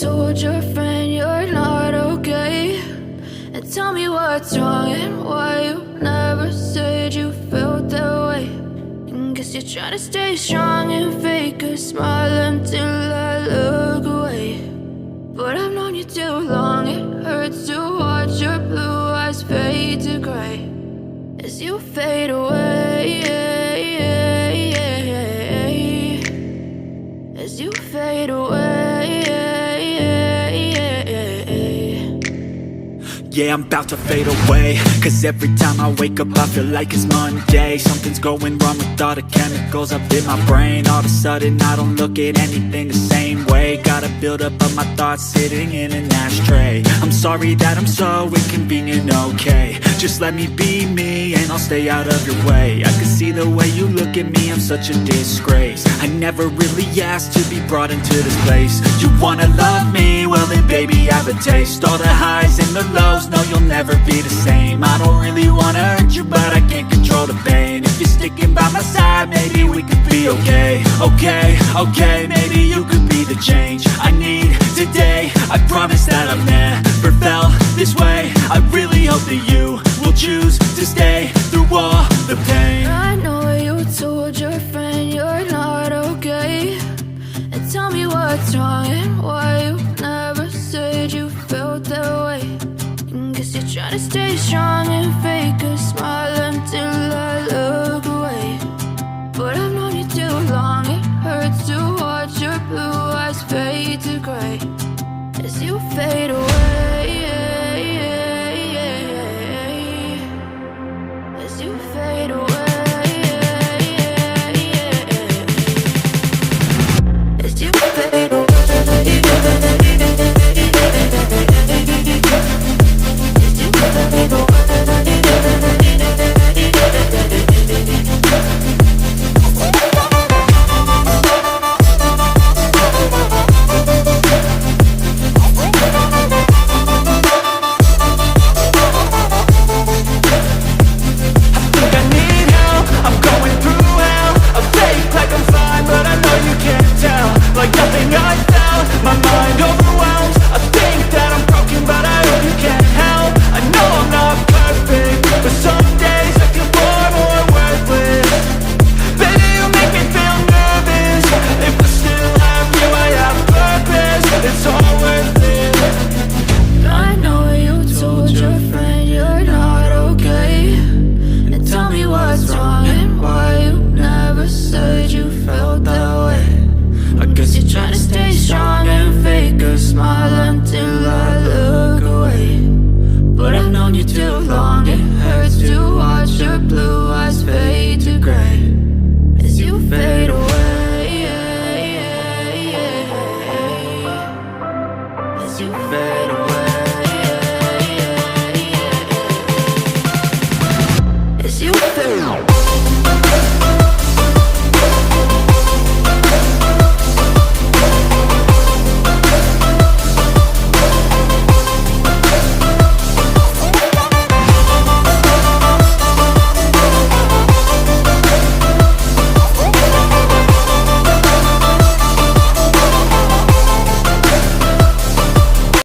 told your friend you're not okay? And tell me what's wrong and why you never said you felt that way. And guess you're trying to stay strong and fake a smile until I look away. But I've known you too long, it hurts to watch your blue eyes fade to gray as you fade away, as you fade away. Yeah, I'm about to fade away, cause every time I wake up I feel like it's Monday. Something's going wrong with all the chemicals up in my brain. All of a sudden I don't look at anything the same way. Gotta build up of my thoughts sitting in an ashtray. I'm sorry that I'm so inconvenient, okay? Just let me be me and I'll stay out of your way. I can see the way you look at me, I'm such a disgrace. I never really asked to be brought into this place. You wanna love me? Well then baby have a taste. All the highs and the lows, no, you'll never be the same. I don't really wanna hurt you, but I can't control the pain. If you're sticking by my side, maybe we could be okay. Okay, maybe you could be the change I need today. I promise that I've never felt this way. I really hope that you will choose to stay through all the pain. I know you told your friend you're not okay. And tell me what's wrong and why you never said you felt that way. Guess you're trying to stay strong and fake a smile until I look away. But I've known you too long, it hurts to watch your blue eyes fade to gray as you fade away, as you fade away, as you fade away. As you fade away.